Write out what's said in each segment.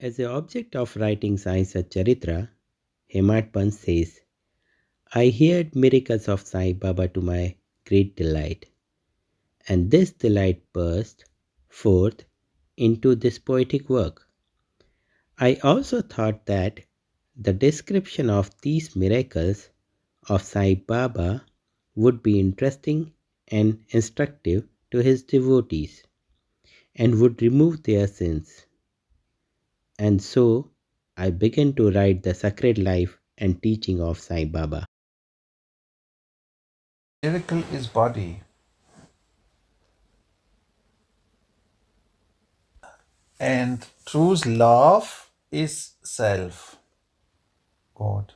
As the object of writing Sai Satcharitra, Hemadpant says, I heard miracles of Sai Baba to my great delight, and this delight burst forth into this poetic work. I also thought that the description of these miracles of Sai Baba would be interesting and instructive to his devotees and would remove their sins. And so I began to write the sacred life and teaching of Sai Baba. Miracle is body. And true love is self, God.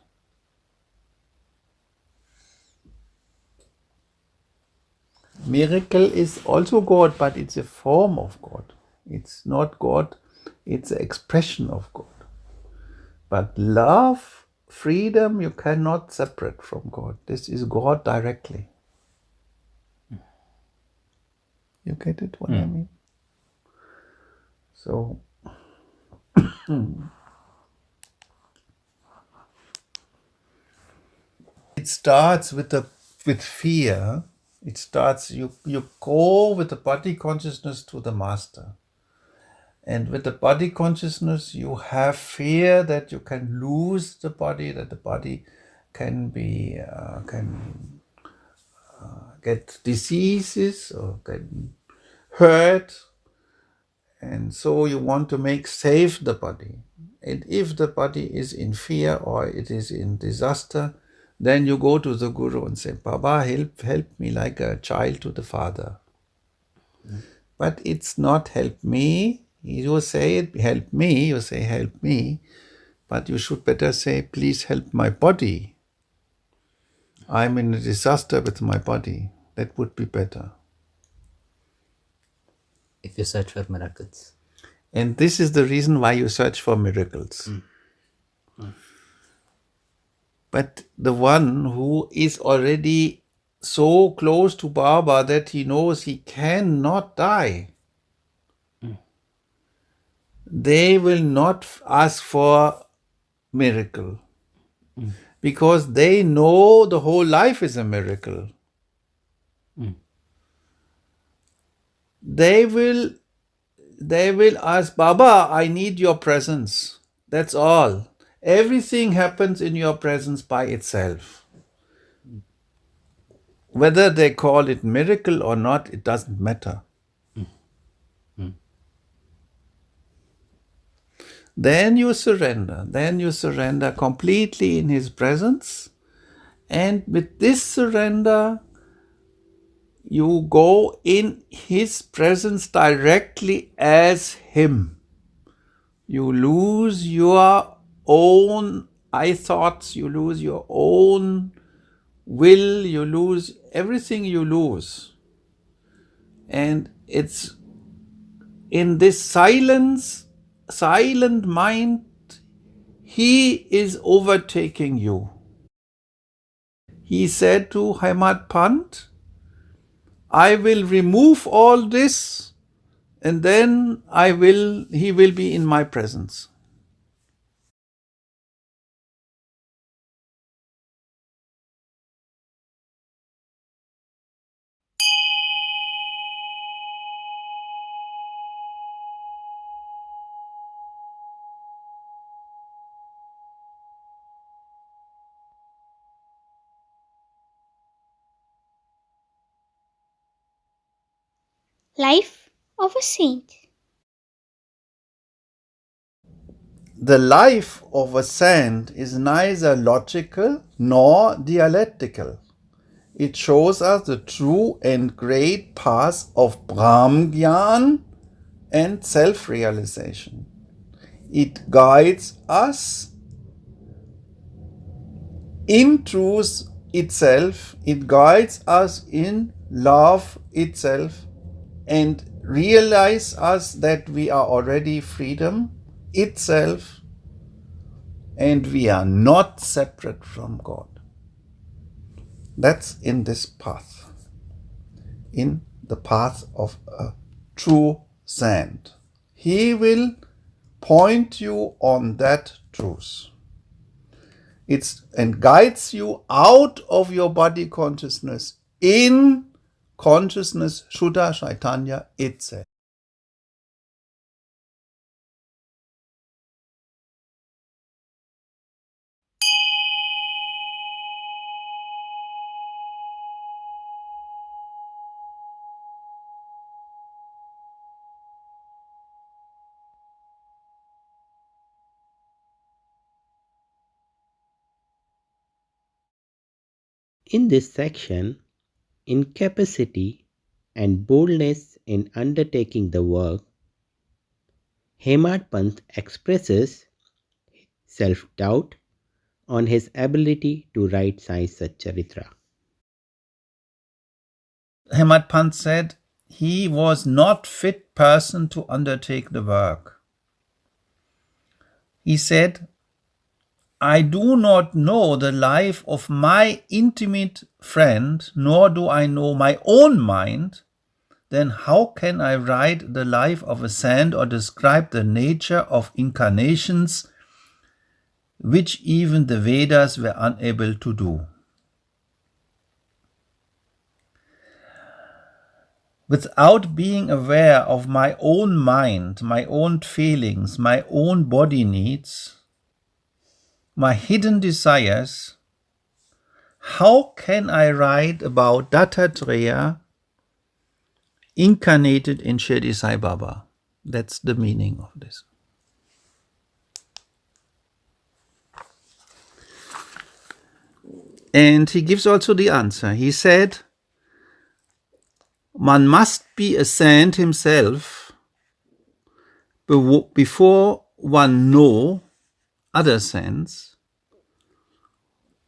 Miracle is also God, but it's a form of God. It's not God, it's an expression of God. But love, freedom, you cannot separate from God. This is God directly. You get it, what I mean? So, it starts with fear. It starts, you go with the body consciousness to the master. And with the body consciousness, you have fear that you can lose the body, that the body can get diseases or can hurt. And so you want to make safe the body. And if the body is in fear or it is in disaster, then you go to the guru and say, Baba, help me like a child to the father. But it's not help me. You say help me, you say help me, but you should better say, please help my body. I'm in a disaster with my body. That would be better. If you search for miracles. And this is the reason why you search for miracles. But the one who is already so close to Baba that he knows he cannot die, they will not ask for miracle. Because they know the whole life is a miracle. They will ask, Baba, I need your presence. That's all. Everything happens in your presence by itself. Whether they call it miracle or not, it doesn't matter. Then you surrender. Then you surrender completely in his presence. And with this surrender, you go in his presence directly as him. You lose your own I thoughts, you lose your own will, you lose everything you lose. And it's in this silent mind, he is overtaking you. He said to Hemadpant, I will remove all this and then he will be in my presence. Life of a Saint. The life of a saint is neither logical nor dialectical. It shows us the true and great path of Brahmgyan and self-realization. It guides us in truth itself, it guides us in love itself, and realize us that we are already freedom itself, and we are not separate from God. That's in this path, in the path of a true saint. He will point you on that truth. And guides you out of your body consciousness in consciousness, Shuddha Chaitanya itself. In this section, Incapacity and Boldness in Undertaking the Work, Hemadpant expresses self-doubt on his ability to write Sai Satcharitra. Hemadpant said he was not fit person to undertake the work. He said, I do not know the life of my intimate friend, nor do I know my own mind. Then how can I write the life of a saint or describe the nature of incarnations, which even the Vedas were unable to do? Without being aware of my own mind, my own feelings, my own body needs, my hidden desires, how can I write about Dattatreya incarnated in Shirdi Sai Baba? That's the meaning of this. And he gives also the answer. He said, one must be a saint himself before one know other saints.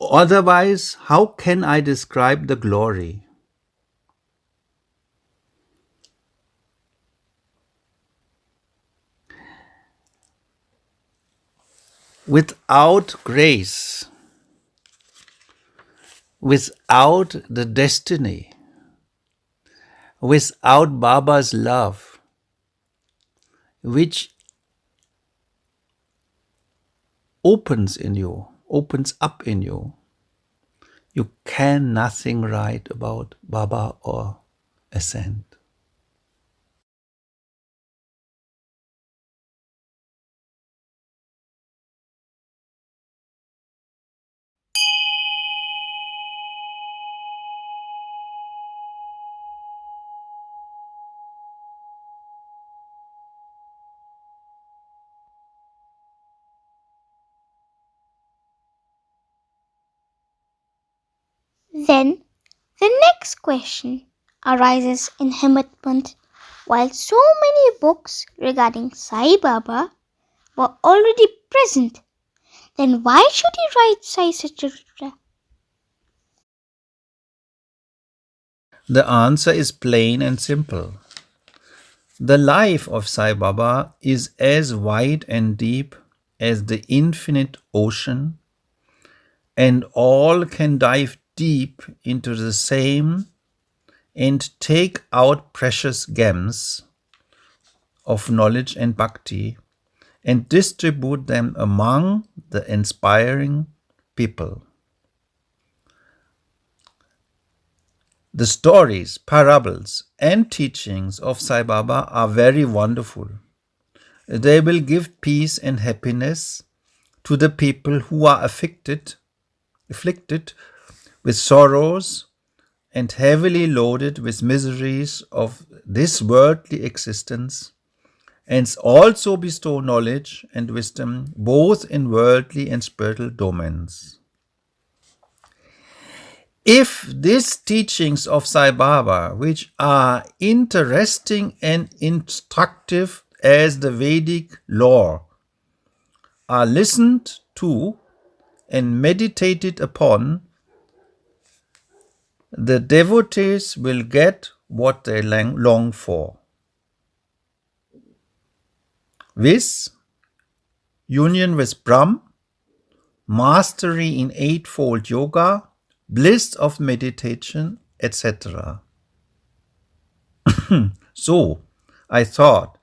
Otherwise, how can I describe the glory? Without grace, without the destiny, without Baba's love, which opens up in you, you can nothing write about Baba or a saint. Then the next question arises in Hemadpant. While so many books regarding Sai Baba were already present, then why should he write Sai Satcharitra? The answer is plain and simple. The life of Sai Baba is as wide and deep as the infinite ocean, and all can dive deep into the same and take out precious gems of knowledge and bhakti and distribute them among the inspiring people. The stories, parables, and teachings of Sai Baba are very wonderful. They will give peace and happiness to the people who are afflicted with sorrows and heavily loaded with miseries of this worldly existence, and also bestow knowledge and wisdom both in worldly and spiritual domains. If these teachings of Sai Baba, which are interesting and instructive as the Vedic lore, are listened to and meditated upon, the devotees will get what they long for. Viz, union with Brahm, mastery in eightfold yoga, bliss of meditation, etc. So, I thought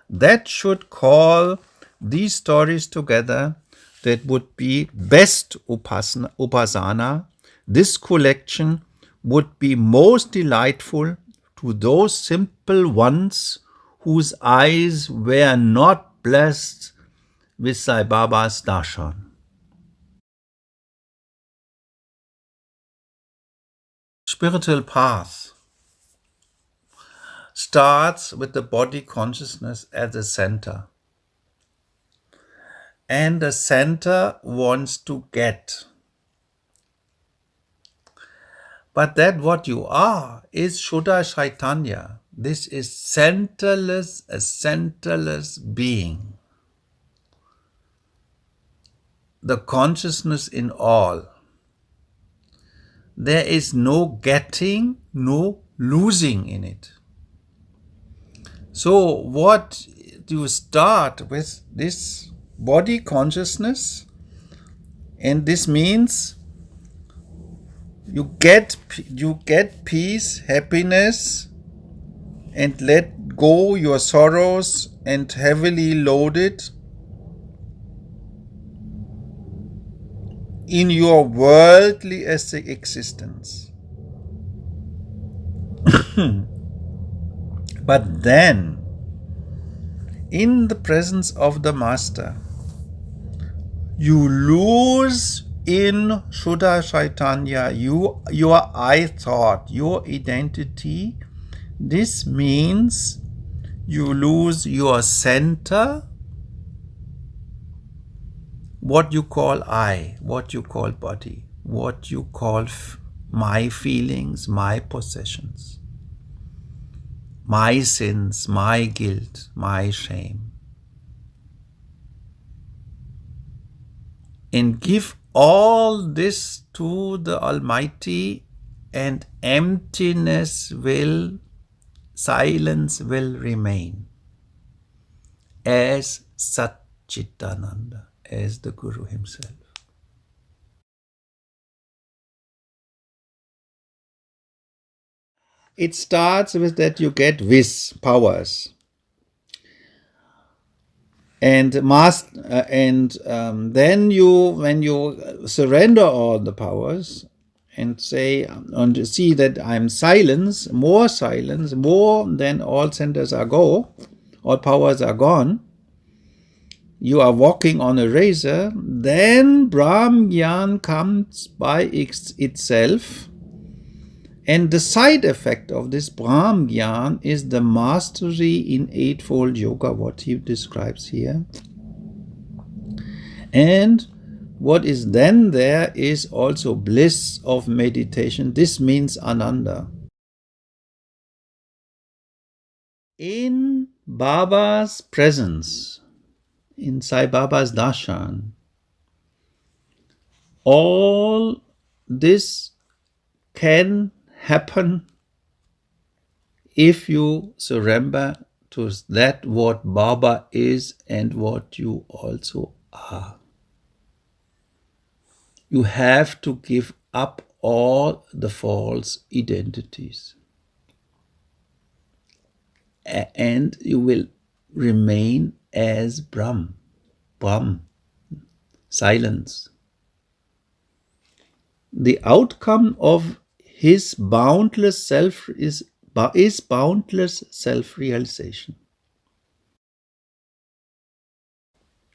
that should call these stories together, that would be best upasana. This collection would be most delightful to those simple ones whose eyes were not blessed with Sai Baba's darshan. Spiritual path starts with the body consciousness at the center. And the center wants to get. But that what you are is Shuddha Chaitanya. This is centerless, a centerless being. The consciousness in all. There is no getting, no losing in it. So what you start with this body consciousness, and this means you get peace, happiness, and let go your sorrows and heavily loaded in your worldly existence. But then, in the presence of the Master, you lose in Shuddha Chaitanya, your I thought, your identity. This means you lose your center, what you call I, what you call body, what you call my feelings, my possessions, my sins, my guilt, my shame. And give all this to the Almighty, and silence will remain as Satchitananda, as the Guru himself. It starts with that you get powers. And then when you surrender all the powers and say and see that I'm silence, more than all centers all powers are gone, you are walking on a razor, then Brahm Gyan comes by itself. And the side effect of this Brahm Gyan is the mastery in Eightfold Yoga, what he describes here. And what is then there is also bliss of meditation. This means Ananda. In Baba's presence, in Sai Baba's darshan, all this can happen if you surrender to that what Baba is and what you also are. You have to give up all the false identities. And you will remain as Brahm, silence. The outcome of his boundless self is boundless self-realization.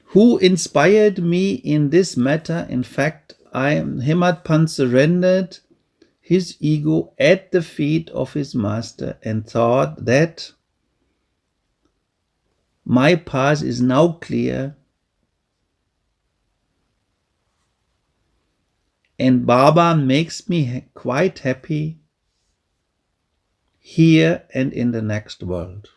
Who inspired me in this matter? In fact, Hemadpant surrendered his ego at the feet of his master and thought that my path is now clear, and Baba makes me quite happy here and in the next world.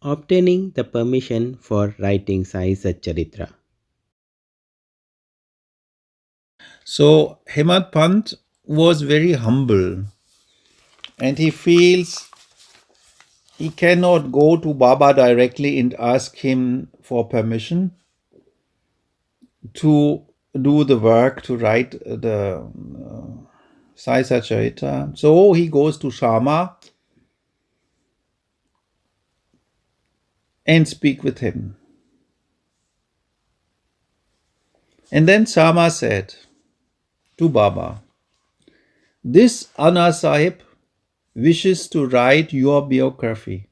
Obtaining the permission for writing Sai Satcharitra. So Hemadpant was very humble, and he feels he cannot go to Baba directly and ask him for permission to do the work, to write the Sai Satcharitra. So he goes to Shama and speak with him. And then Shama said to Baba, "This Anna Sahib wishes to write your biography.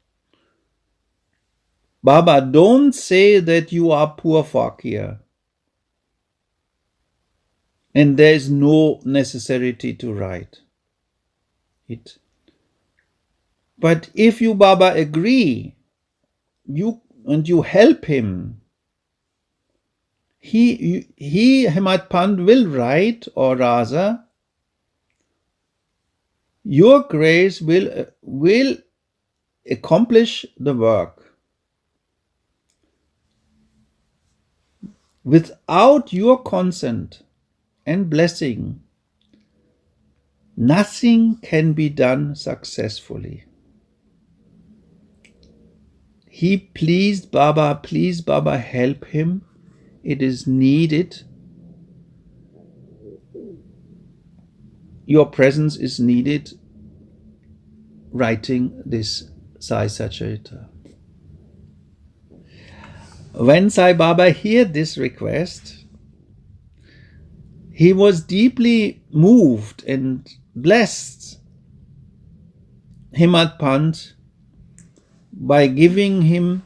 Baba, don't say that you are poor fakir and there is no necessity to write it. But if you, Baba, agree, you help him, he Hemadpant will write, or rather, your grace will accomplish the work. Without your consent and blessing, nothing can be done successfully." He pleased Baba, please Baba, help him. It is needed. Your presence is needed writing this Sai Satcharitra. When Sai Baba heard this request, he was deeply moved and blessed Hemadpant by giving him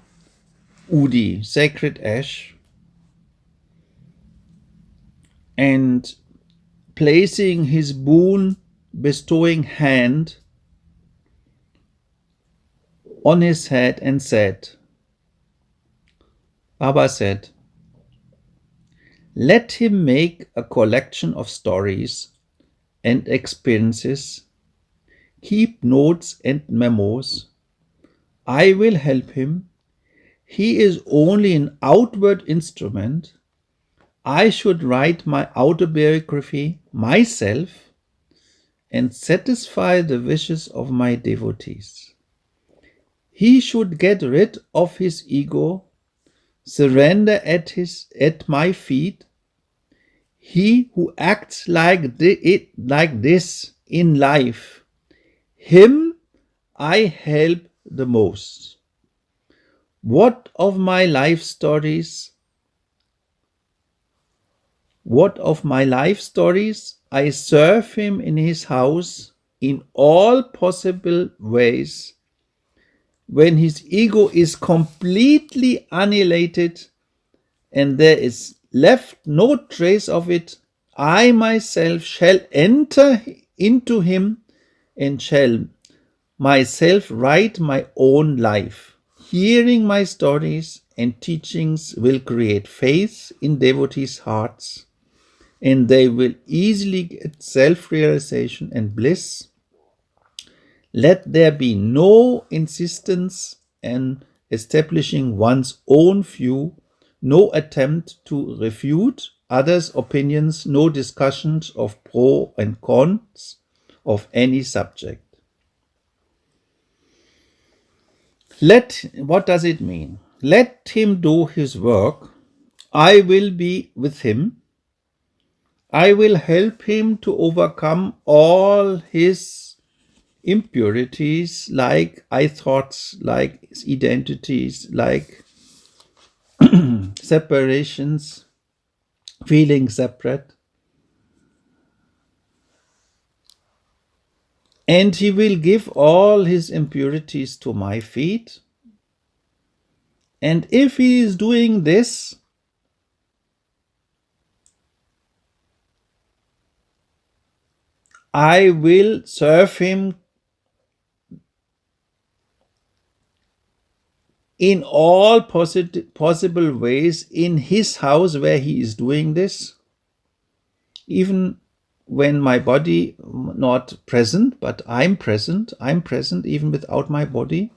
Udi, sacred ash, and placing his boon bestowing hand on his head and said, Baba said, "Let him make a collection of stories and experiences, keep notes and memos. I will help him. He is only an outward instrument. I should write my autobiography myself and satisfy the wishes of my devotees. He should get rid of his ego, surrender at my feet. He who acts like this in life, him I help the most. What of my life stories? I serve him in his house in all possible ways. When his ego is completely annihilated and there is left no trace of it, I myself shall enter into him and shall myself write my own life. Hearing my stories and teachings will create faith in devotees' hearts, and they will easily get self-realization and bliss. Let there be no insistence in establishing one's own view, no attempt to refute others' opinions, no discussions of pro and cons of any subject." What does it mean? Let him do his work. I will be with him. I will help him to overcome all his impurities, like I thoughts, like identities, like separations, feeling separate. And he will give all his impurities to my feet. And if he is doing this, I will serve him in all possible ways in his house where he is doing this, even when my body not present, but I'm present even without my body.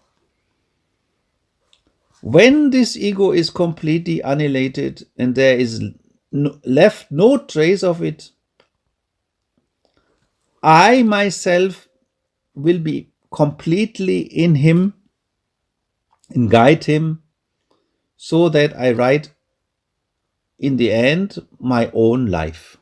When this ego is completely annihilated and there is left no trace of it, I myself will be completely in him and guide him so that I write in the end my own life.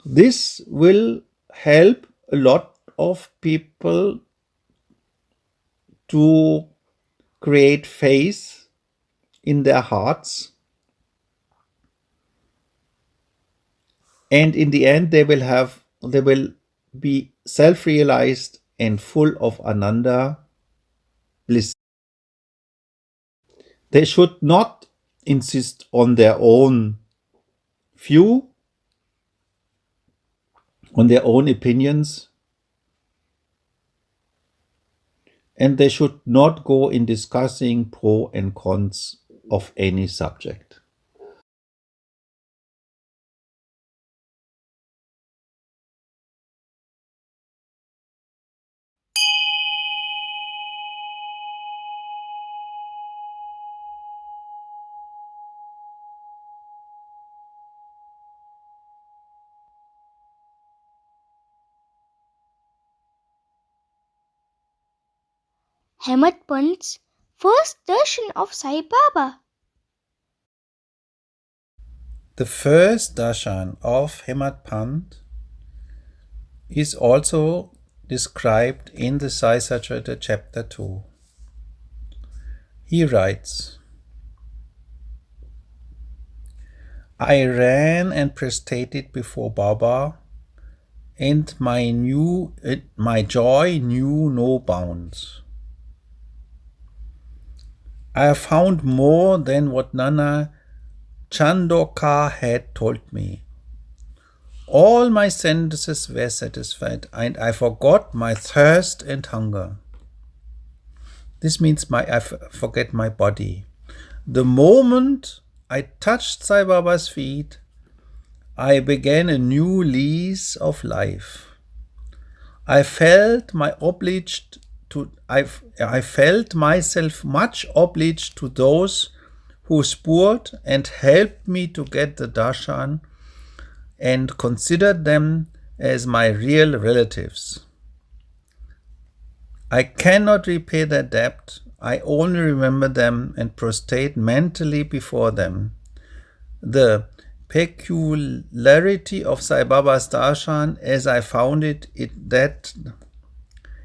This will help a lot of people to create faith in their hearts, and in the end they will be self-realized and full of ananda bliss. They should not insist on their own view, on their own opinions, and they should not go in discussing pro and cons of any subject. Hemadpant's first darshan of Sai Baba. The first darshan of Hemadpant is also described in the Sai Satcharitra chapter 2. He writes, I ran and prostrated before Baba, and my joy knew no bounds. I have found more than what Nana Chandoka had told me. All my senses were satisfied, and I forgot my thirst and hunger. This means I forget my body. The moment I touched Sai Baba's feet, I began a new lease of life. I felt I felt myself much obliged to those who spurred and helped me to get the darshan, and considered them as my real relatives. I cannot repay their debt. I only remember them and prostrate mentally before them. The peculiarity of Sai Baba's darshan, as I found it,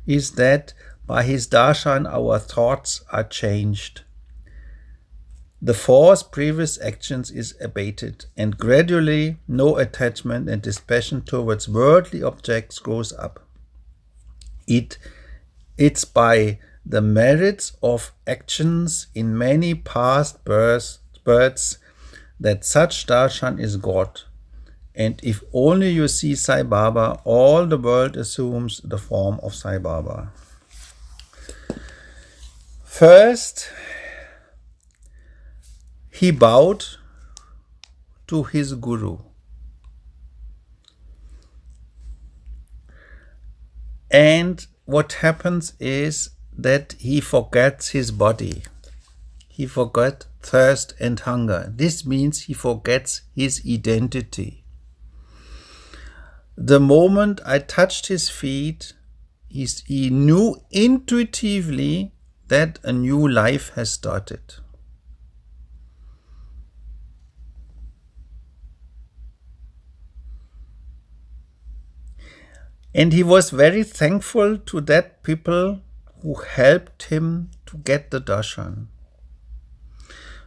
is that by his darshan our thoughts are changed. The force previous actions is abated, and gradually no attachment and dispassion towards worldly objects grows up. It's by the merits of actions in many past births that such darshan is got. And if only you see Sai Baba, all the world assumes the form of Sai Baba. First, he bowed to his guru. And what happens is that he forgets his body. He forgets thirst and hunger. This means he forgets his identity. The moment I touched his feet, he knew intuitively that a new life has started. And he was very thankful to that people who helped him to get the darshan.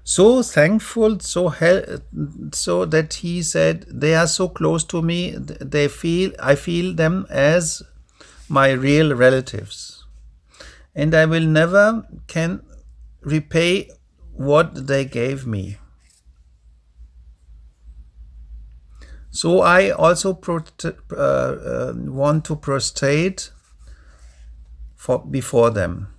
So thankful, so that he said, they are so close to me, I feel them as my real relatives. And I will never can repay what they gave me. So I also want to prostrate before them.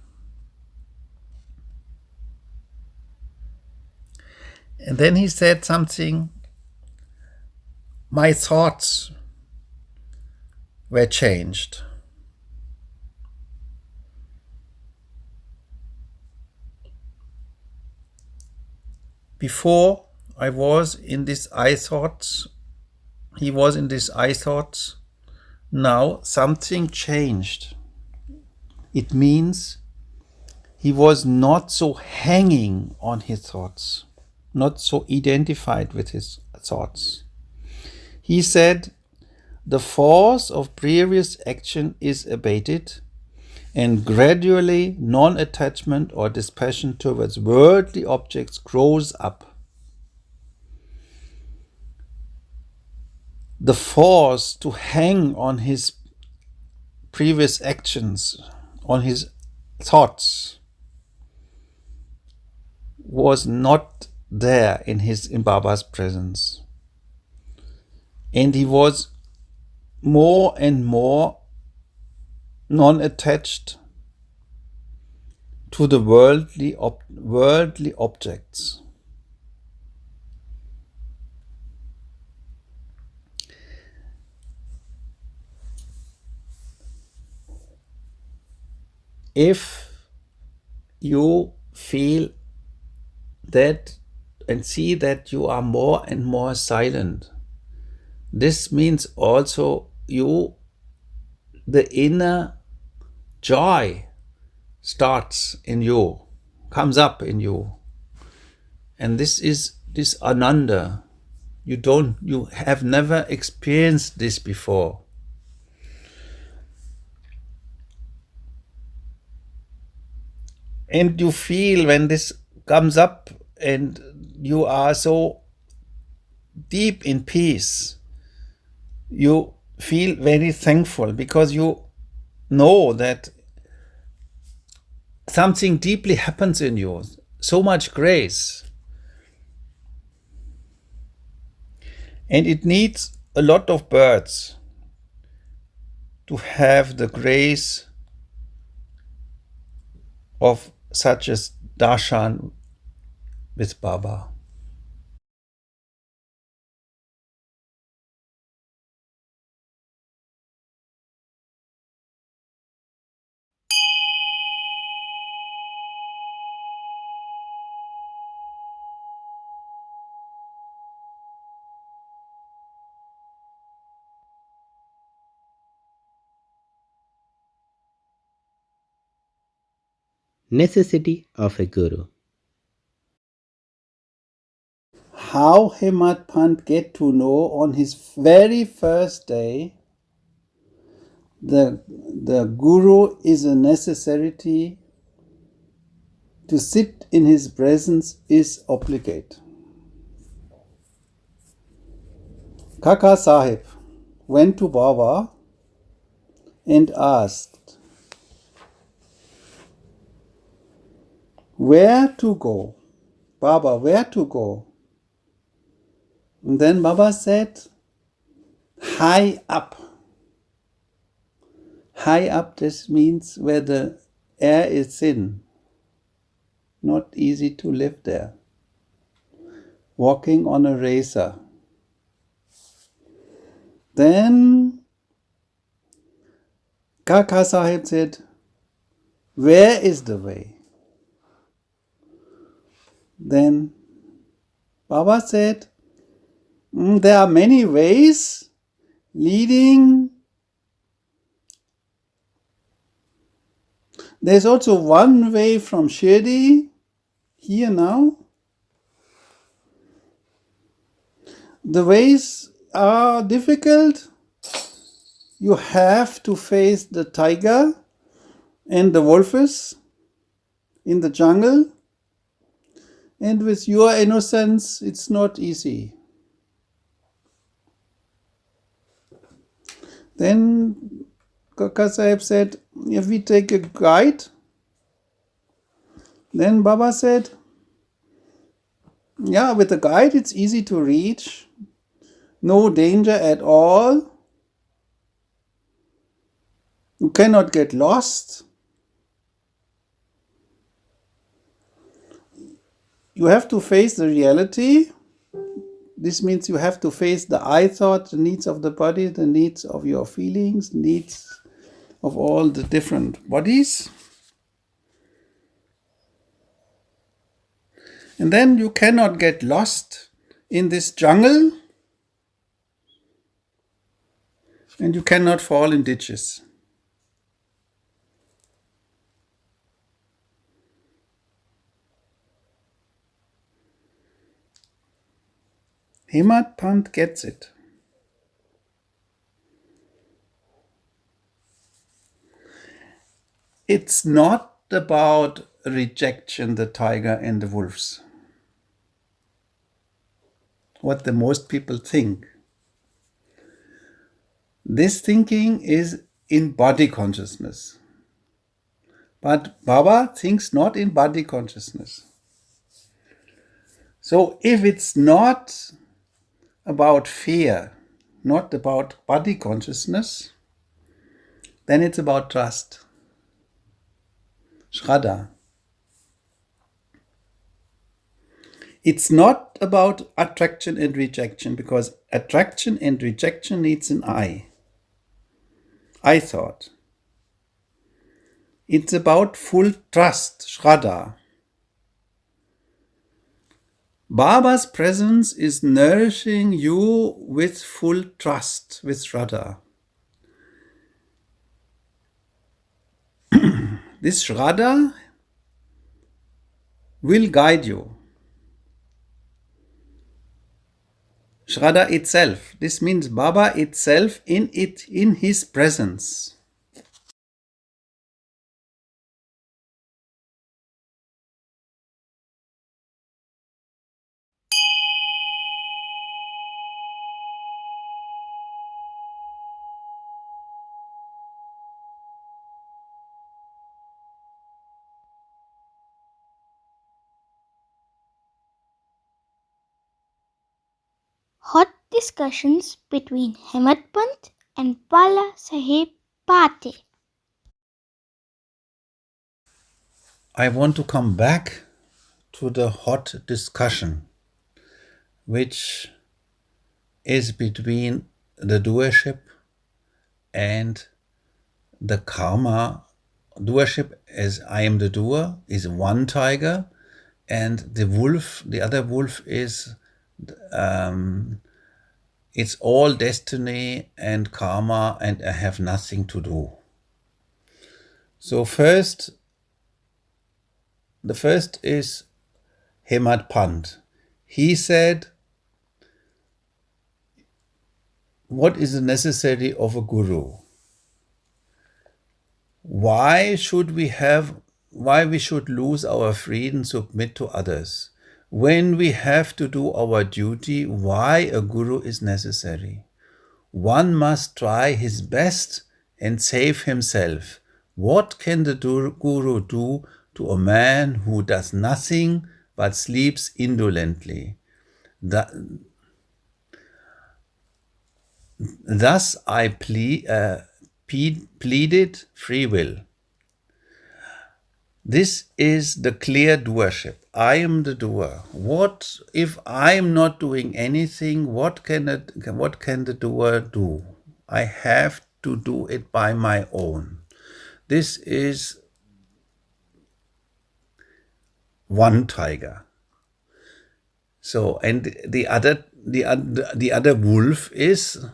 And then he said something, my thoughts were changed. Before, I was in this I thoughts. He was in this I thoughts. Now something changed. It means he was not so hanging on his thoughts, not so identified with his thoughts. He said, the force of previous action is abated, and gradually non-attachment or dispassion towards worldly objects grows up. The force to hang on his previous actions, on his thoughts, was not there in Baba's presence. And he was more and more non-attached to the worldly objects. If you feel that and see that you are more and more silent, this means also the inner joy starts in you, comes up in you. And this is this ananda. You have never experienced this before. And you feel when this comes up and you are so deep in peace, you feel very thankful because you know that something deeply happens in you, so much grace. And it needs a lot of birds to have the grace of such a darshan with Baba. Necessity of a Guru. How Hemadpant get to know on his very first day the Guru is a necessity, to sit in his presence is obligate. Kaka Sahib went to Baba and asked, where to go? Baba, where to go? And then Baba said, high up. High up, this means where the air is thin. Not easy to live there. Walking on a razor. Then Kaka Sahib said, where is the way? Then Baba said, there are many ways leading. There's also one way from Shirdi, here now. The ways are difficult. You have to face the tiger and the wolves in the jungle. And with your innocence, it's not easy. Then Kaka Sahib said, if we take a guide, then Baba said, yeah, with a guide it's easy to reach, no danger at all, you cannot get lost. You have to face the reality. This means you have to face the I thought, the needs of the body, the needs of your feelings, needs of all the different bodies. And then you cannot get lost in this jungle and you cannot fall in ditches. Hemadpant gets it. It's not about rejection, the tiger and the wolves. What the most people think. This thinking is in body consciousness. But Baba thinks not in body consciousness. So if it's not about fear, not about body consciousness, then it's about trust. Shraddha. It's not about attraction and rejection, because attraction and rejection needs an I thought. It's about full trust, Shraddha. Baba's presence is nourishing you with full trust, with Shraddha. This Shraddha will guide you. Shraddha itself. This means Baba itself in his presence. Hot discussions between Hemadpant and Bala Sahib Pate. I want to come back to the hot discussion, which is between the doership and the karma. Doership, as I am the doer, is one tiger, and the wolf, the other wolf, is it's all destiny and karma, and I have nothing to do. So the first is Hemadpant. He said, what is the necessity of a guru? Why we should lose our freedom, submit to others? When we have to do our duty, why a guru is necessary? One must try his best and save himself. What can the guru do to a man who does nothing but sleeps indolently? Thus I pleaded free will. This is the clear doership. I am the doer. What if I am not doing anything? What can the doer do? I have to do it by my own. This is one tiger. So, and the other wolf is,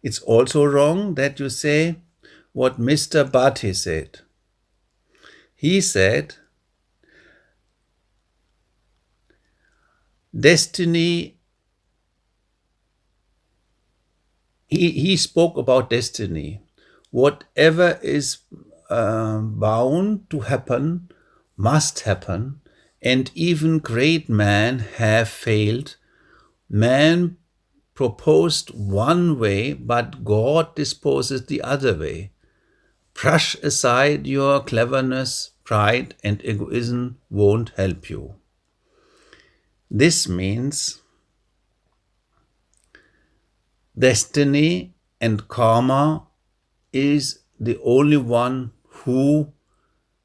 it's also wrong that you say what Mr. Bhatti said. He said, destiny, he spoke about destiny. Whatever is bound to happen must happen, and even great men have failed. Man proposed one way, but God disposes the other way. Brush aside your cleverness, pride, and egoism won't help you. This means destiny and karma is the only one who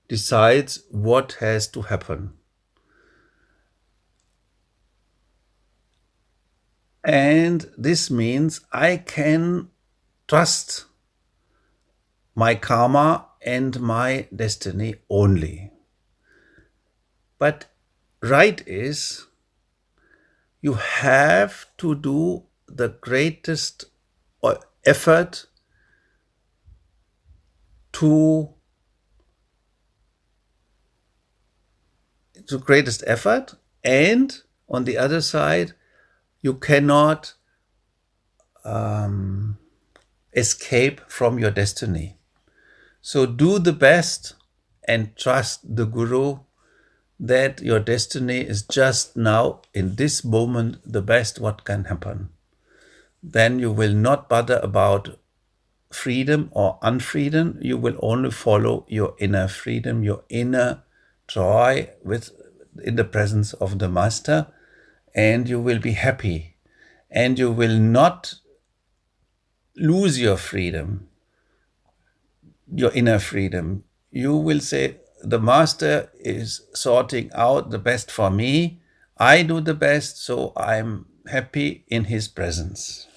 decides what has to happen. And this means I can trust my karma and my destiny only. But right is, you have to do the greatest effort to the greatest effort, and on the other side, you cannot escape from your destiny. So do the best and trust the Guru that your destiny is just now, in this moment, the best what can happen. Then you will not bother about freedom or unfreedom. You will only follow your inner freedom, your inner joy in the presence of the Master, and you will be happy. And you will not lose your freedom, your inner freedom. You will say, the Master is sorting out the best for me. I do the best, so I'm happy in his presence.